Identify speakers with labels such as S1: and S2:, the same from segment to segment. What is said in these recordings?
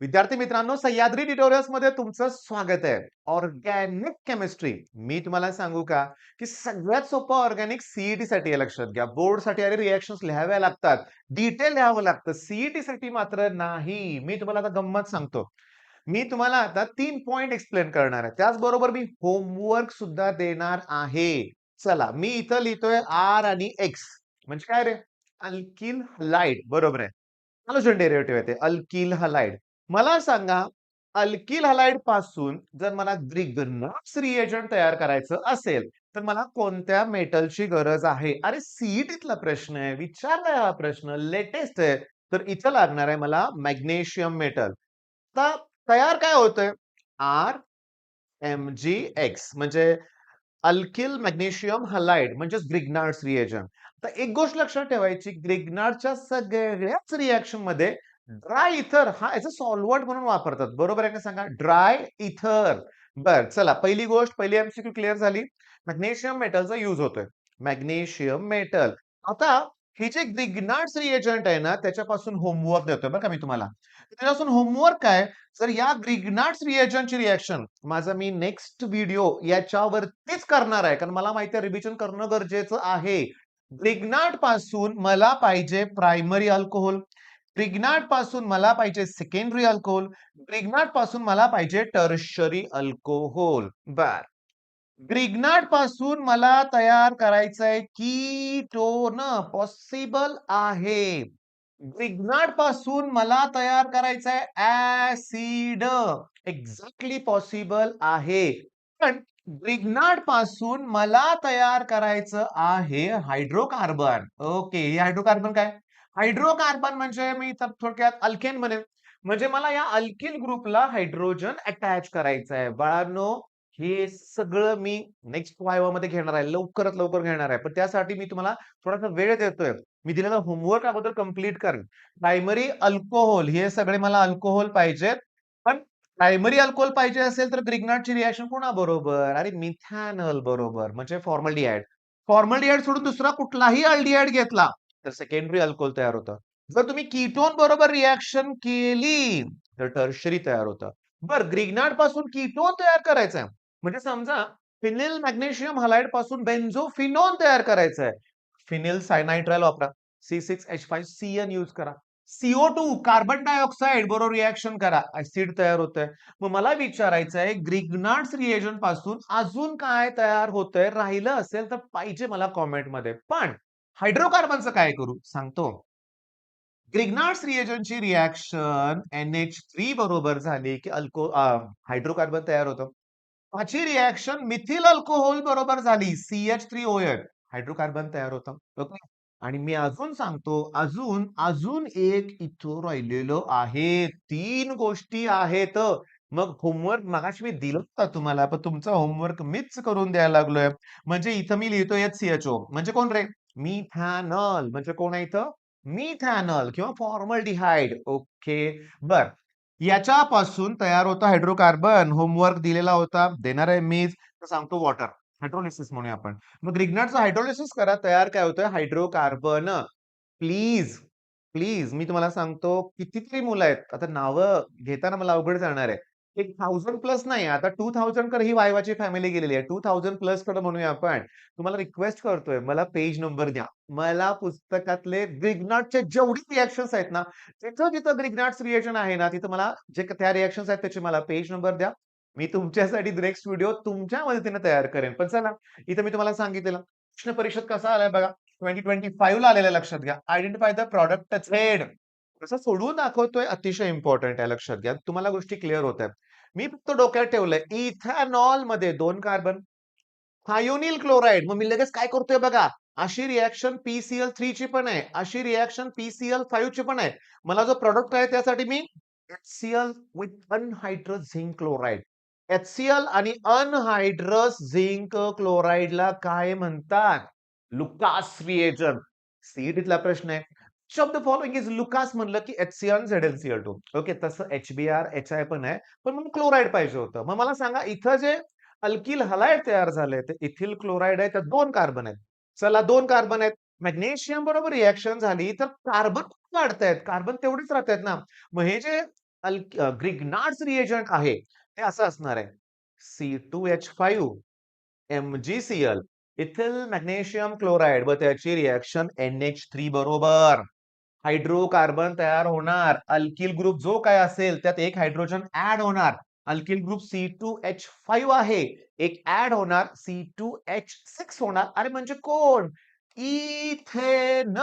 S1: विद्यार्थी मित्रांनो, सह्याद्री ट्युटोरियल्स मध्ये तुमचं स्वागत आहे. Organic chemistry. मी तुम्हाला सांगू का, की सगळ्यात सोपं ऑर्गॅनिक सीईटी साठी आहे. लक्षात घ्या. बोर्ड साठी अरे रिएक्शन्स लिहाव्या लागतात, डिटेल लिहावं लागतं. सीईटी साठी मात्र नाही. मी तुम्हाला आता गंमत सांगतो. मी तुम्हाला आता 3 पॉइंट एक्सप्लेन करणार आहे. त्याचबरोबर मी होमवर्क सुद्धा देणार आहे. चला, मी इथं लिहितोय आर आणि एक्स म्हणजे काय रे? Alkyl halide. बरोबर आहे. हॅलोजन डेरिव्हेटिव्ह आहे ते अल्किल हलाइड. मला सांगा, अल्किल हलाइड पासून जर मला ग्रिग्नार्ड्स रिएजंट तयार करायचं असेल, तर मला कोणत्या मेटलची गरज आहे? अरे सीईटीतला प्रश्न आहे, विचारलाय हा प्रश्न, लेटेस्ट आहे. तर इथं लागणार आहे मला मॅग्नेशियम मेटल. आता तयार काय होतंय? आर एम जी एक्स म्हणजे अल्किल मॅग्नेशियम हलाइड म्हणजेच ग्रिग्नार्ड्स रिएजंट. तर एक गोष्ट लक्षात ठेवायची, ग्रिग्नार्डच्या सगळ्याच रिएक्शन मध्ये ड्राय इथर हा याचा सॉल्व्हंट म्हणून वापरतात. बरोबर आहे का सांगा? ड्राय इथर. बर, चला, पहिली एमसीक्यू क्लिअर झाली. मॅग्नेशियम मेटलचा युज होतोय. Magnesium metal. आता हे जे ग्रिग्नार्ड्स रिएजंट आहे ना, त्याच्यापासून होमवर्क देतोय बरं का मी तुम्हाला. त्याच्यापासून होमवर्क काय? जर या ग्रिग्नार्ड्स रिएजंटची रिएक्शन माझा मी नेक्स्ट व्हिडिओ याच्यावरतीच करणार आहे, कारण मला माहिती आहे रिव्हिजन करणं गरजेचं आहे. ग्रिग्नार्ड पासून मला पाहिजे प्रायमरी अल्कोहोल, ग्रिग्नार्ड पासून मला पाहिजे सेकंडरी अल्कोहोल, ग्रिग्नार्ड पासून मला पाहिजे टर्शरी अल्कोहोल. बर, ग्रिग्नार्ड पासून मला तयार करायचंय कीटोन. पॉसिबल आहे. ग्रिग्नार्ड पासून मला तयार करायचंय ऍसिड. एक्झॅक्टली पॉसिबल आहे. पण ग्रिग्नार्ड पासून मला तयार करायचं आहे हायड्रोकार्बन. ओके, हे हायड्रोकार्बन काय? हायड्रोकार्बन म्हणजे मी तर थोडक्यात अल्केन म्हणेन. म्हणजे मला या अल्किल ग्रुपला हायड्रोजन अटॅच करायचं आहे. बाळांनो, हे सगळं मी नेक्स्ट वायवा मध्ये घेणार आहे, लवकरात लवकर घेणार आहे. पण त्यासाठी मी तुम्हाला थोडासा वेळ देतोय. मी दिलेला होमवर्क अगोदर कंप्लीट कर. प्रायमरी अल्कोहोल, हे सगळे मला अल्कोहोल पाहिजेत. पण प्रायमरी अल्कोहोल पाहिजे असेल तर ग्रिग्नार्डची रिएक्शन कोणाबरोबर? अरे मिथॅनॉल बरोबर, म्हणजे फॉर्मल्डिहाइड. फॉर्मल्डिहाइड सोडून दुसरा कुठलाही अल्डिहाइड घेतला तर सेकंडरी अल्कोहोल तयार होतं. जर तुम्ही कीटोन बरोबर रिएक्शन केली तर टर्शरी तयार होतं. बरं, ग्रिग्नार्ड पासून कीटोन तयार करायचंय म्हणजे समजा फिनिल मॅग्नेशियम हलाइड पासून बेन्झोफिनोन तयार करायचंय. फिनिल सायनाइट्राइल वापरा. C6H5CN यूज करा. CO2 कार्बन डायऑक्साइड बरोबर रिएक्शन करा, ऍसिड तयार होतंय. मग मला विचारायचं आहे, ग्रिग्नार्ड्स रिएजंट पासून अजून काय तयार होतंय? राहिलं असेल तर पाहिजे मला कॉमेंट मध्ये. पण हायड्रोकार्बनचं काय करू सांगतो. ग्रिग्नार्ड्स रिएजंटची रिएक्शन NH3 बरोबर झाली की हायड्रोकार्बन तयार होतं. माझी रिएक्शन मिथिल अल्कोहोल बरोबर झाली CH3OH, हायड्रोकार्बन तयार होतं. ओके. आणि मी अजून सांगतो, अजून अजून एक इथं राहिलेलं आहे. 3 गोष्टी आहेत. मग होमवर्क मगाशी मी दिलं होतं तुम्हाला, पण तुमचा होमवर्क मीच करून द्यायला लागलोय. म्हणजे इथं मी लिहितोय HCHO म्हणजे कोण रे? मिथॅनॉल. म्हणजे कोण आहे इथं? मिथॅनॉल किंवा फॉर्मल्डिहाइड. ओके. बर, याच्यापासून तयार होतं हायड्रोकार्बन. होमवर्क दिलेला होता, देणार आहे मीच. तर सांगतो वॉटर हायड्रोलिसिस म्हणूया आपण. मग रिग्नार्डचं हायड्रोलिसिस करा, तयार काय होतं? हायड्रोकार्बन. प्लीज प्लीज मी तुम्हाला सांगतो, कितीतरी मुलं आहेत. आता नावं घेताना मला अवघड जाणार आहे. 1000 प्लस नाही, आता 2000 कडे ही वायवाची फॅमिली गेलेली आहे. 2000 प्लस कडे म्हणूया आपण. तुम्हाला रिक्वेस्ट करतोय, मला पेज नंबर द्या. मला पुस्तकातले ग्रिग्नार्डचे जेवढी रिएक्शन्स आहेत ना, जिथं जिथं ग्रिग्नार्ड्स रिएक्शन आहे ना, तिथं मला जे त्या रिएक्शन्स आहेत त्याचे मला पेज नंबर द्या. मी तुमच्यासाठी नेक्स्ट व्हिडिओ तुमच्या मदतीने तयार करेन. पण चला, इथं मी तुम्हाला सांगितलेलं प्रश्न परीक्षेत कसा आलाय बघा. 2025 ला आलेला लक्षात घ्या. Identify the product Z. कसं सोडवून दाखवतोय अतिशय इम्पॉर्टंट आहे, लक्षात घ्या. तुम्हाला गोष्टी क्लिअर होत आहेत. मी फक्त डोक्यात ठेवलंय इथेनॉल मध्ये 2 कार्बन, थायोनिल क्लोराइड. मग मी लगेच काय करतोय बघा, अशी रिएक्शन PCl3 ची पण आहे, अशी रिएक्शन PCl5 ची पण आहे. मला जो प्रोडक्ट आहे त्यासाठी मी HCl with anhydrous zinc chloride. HCl आणि अनहायड्रस झिंक क्लोराइडला काय म्हणतात? Lucas reagent. सीईटीतला प्रश्न आहे. शब्द फॉलोइंग इज लुकास म्हणलं की HCl ZnCl2. ओके, तसं HBr HI पण आहे, पण मग क्लोराइड पाहिजे होतं. मग मला सांगा, इथं जे अल्किल हलाइड तयार झाले ते इथिल क्लोराइड आहे, त्यात 2 कार्बन आहेत. चला, 2 कार्बन आहेत. मॅग्नेशियम बरोबर रिएक्शन झाली तर कार्बन वाढतायत, कार्बन तेवढेच राहतात ना. मग हे जे ग्रिग्नार्ड्स रिएजंट आहे ते असं असणार आहे. C2H5 MgCl ethyl magnesium chloride व त्याची रिएक्शन NH3 बरोबर हायड्रोकार्बन तयार होणार. अल्किल ग्रुप जो काय असेल त्यात एक हायड्रोजन ऍड होणार. अल्किल ग्रुप C2H5 आहे. एक ऍड होणार C2H6 होणार. अरे म्हणजे कोण? इथेन.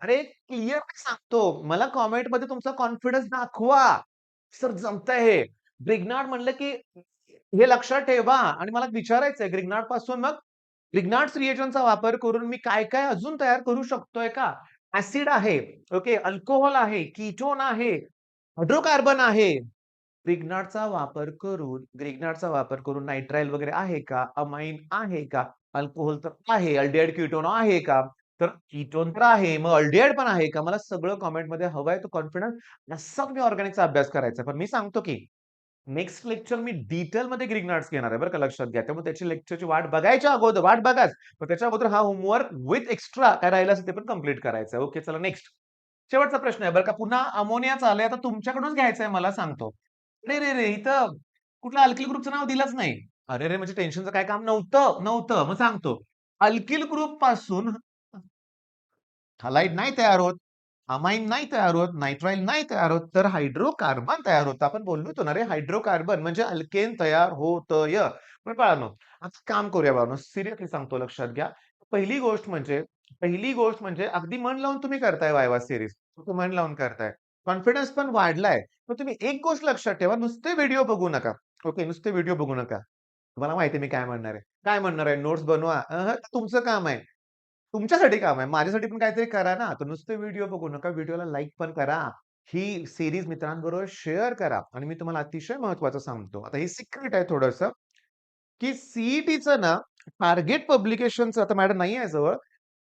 S1: अरे क्लिअर सांगतो. मला कॉमेंट मध्ये तुमचा कॉन्फिडन्स दाखवा. सर जमतंय हे. ब्रिग्नार्ड म्हणलं की हे लक्षात ठेवा आणि मला विचारायचंय ग्रिग्नार्ड पासून मग ग्रिग्नार्ड्स रिएजनचा वापर करून मी काय काय अजून तयार करू शकतोय का? ऍसिड आहे, ओके, अल्कोहोल आहे, कीटोन आहे, हायड्रोकार्बन आहे. ग्रिग्नार्डचा वापर करून नायट्राइल वगैरे आहे का? अमाइन आहे का? अल्कोहोल तर आहे. अल्डिहाइड कीटोन आहे का? तर कीटोन तर आहे. मग अल्डिहाइड पण आहे का? मला सगळं कमेंटमध्ये हवंय तो कॉन्फिडन्स. असा मी ऑर्गॅनिकचा अभ्यास करायचा. पण मी सांगतो की नेक्स्ट लेक्चर मी डिटेलमध्ये ग्रिग्नार्ड्स घेणार आहे बरं का, लक्षात घ्या. त्यामुळे त्याची लेक्चरची वाट बघाच. पण त्याच्या अगोदर हा होमवर्क विथ एक्स्ट्रा काय राहिलं असेल ते पण कंप्लीट करायचं आहे. ओके, चला नेक्स्ट. शेवटचा प्रश्न आहे बरं का. पुन्हा अमोनियाचा आलाय. आता तुमच्याकडूनच घ्यायचं आहे मला सांगतो. अरे रे रे, इथं कुठलं अल्किल ग्रुपचं नाव दिलंच नाही. अरे रे, म्हणजे टेन्शनचं काय काम नव्हतं. मग सांगतो. अल्किल ग्रुप पासून हलाईड नाही तयार होत, अमाइन नाही तयार होत, नायट्राइल नाही तयार होत, तर हायड्रोकार्बन तयार होतं. आपण बोललो होतो ना रे, हायड्रोकार्बन म्हणजे अल्केन तयार होतंय. पण बाळांनो, आता काम करूया बाळांनो, सिरियसली सांगतो, लक्षात घ्या. पहिली गोष्ट म्हणजे अगदी मन लावून तुम्ही करताय वायवा सिरीज. मन लावून करताय. कॉन्फिडन्स पण वाढलाय. पण तुम्ही एक गोष्ट लक्षात ठेवा, नुसते व्हिडिओ बघू नका. ओके, नुसते व्हिडिओ बघू नका. तुम्हाला माहिती आहे मी काय म्हणणार आहे. काय म्हणणार आहे? नोट्स बनवा. तुमचं काम आहे. तुमच्यासाठी काम आहे. माझ्यासाठी पण काहीतरी करा ना. तर नुसते व्हिडिओ बघू नका. व्हिडिओला लाईक पण करा. ही सीरीज मित्रांबरोबर शेअर करा. आणि मी तुम्हाला अतिशय महत्त्वाचं सांगतो. आता हे सिक्रेट आहे थोडंसं, की CETचं ना टार्गेट पब्लिकेशनचं आता माझ्याकडे नाही आहे जवळ.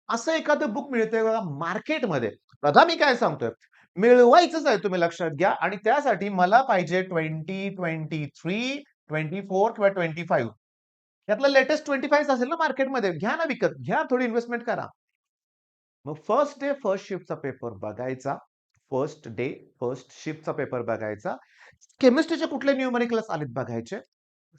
S1: असं एखादं बुक मिळतंय बघा मार्केटमध्ये. बघा मी काय सांगतोय. मिळवायचंच आहे तुम्ही लक्षात घ्या आणि त्यासाठी मला पाहिजे 2023, 24 किंवा 25 यातलं लेटेस्ट 25 असेल ना मार्केटमध्ये. घ्या ना विकत. घ्या, थोडी इन्व्हेस्टमेंट करा. मग फर्स्ट डे फर्स्ट शिफ्टचा पेपर बघायचा. फर्स्ट डे फर्स्ट शिफ्टचा पेपर बघायचा. केमिस्ट्रीचे कुठले न्यूमेरिकल्स आलेत बघायचे.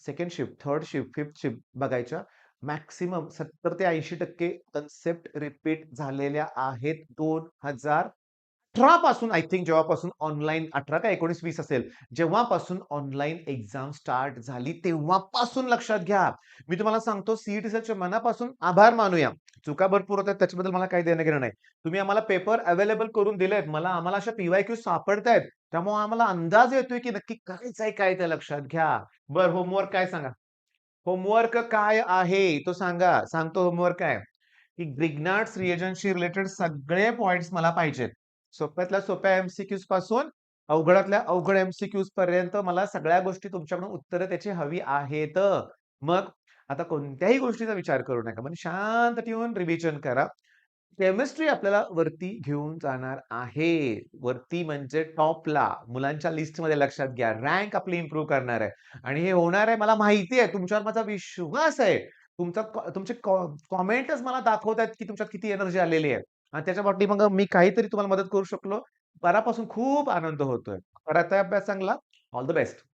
S1: Second shift, third shift, fifth shift बघायच्या. मॅक्सिमम 70 ते 80% कन्सेप्ट रिपीट झालेल्या आहेत. 2018 पासून आय थिंक जेव्हापासून ऑनलाईन 18 का 19-20 असेल, जेव्हापासून ऑनलाईन एक्झाम स्टार्ट झाली तेव्हापासून लक्षात घ्या. मी तुम्हाला सांगतो सीईटीचे मनापासून आभार मानूया. चुका भरपूर होतात त्याच्याबद्दल मला काही देणं घेणं नाही. तुम्ही आम्हाला पेपर अवेलेबल करून दिलेत. आम्हाला अशा पीवायक्यू सापडतायत. त्यामुळे आम्हाला अंदाज येतोय की नक्की करायचंय काय ते लक्षात घ्या. बरं, होमवर्क काय सांगा? होमवर्क काय आहे तो सांगा. सांगतो होमवर्क काय. की ग्रिग्नार्ड्स रिएजन्सशी रिलेटेड सगळे पॉइंट्स मला पाहिजेत. सोप्यातल्या सोप्या एमसीक्यूज पासून अवघडातल्या अवघड एमसीक्यूज पर्यंत मला सगळ्या गोष्टी तुमच्याकडून उत्तरं त्याची हवी आहेत. मग आता कोणत्याही गोष्टीचा विचार करू नका. म्हणजे शांत ठेवून रिव्हिजन करा. केमिस्ट्री आपल्याला वरती घेऊन जाणार आहे. वरती म्हणजे टॉपला. मुलांच्या लिस्टमध्ये लक्षात घ्या. रँक आपली इम्प्रूव्ह करणार आहे. आणि हे होणार आहे मला माहिती आहे. तुमच्यावर माझा विश्वास आहे. तुमचे कॉमेंटच मला दाखवतायत की तुमच्यात किती एनर्जी आलेली आहे. आणि त्याच्या पाठीमागे मी काहीतरी तुम्हाला मदत करू शकलो. मनापासून खूप आनंद होतोय. करा अभ्यास चांगला. All the best.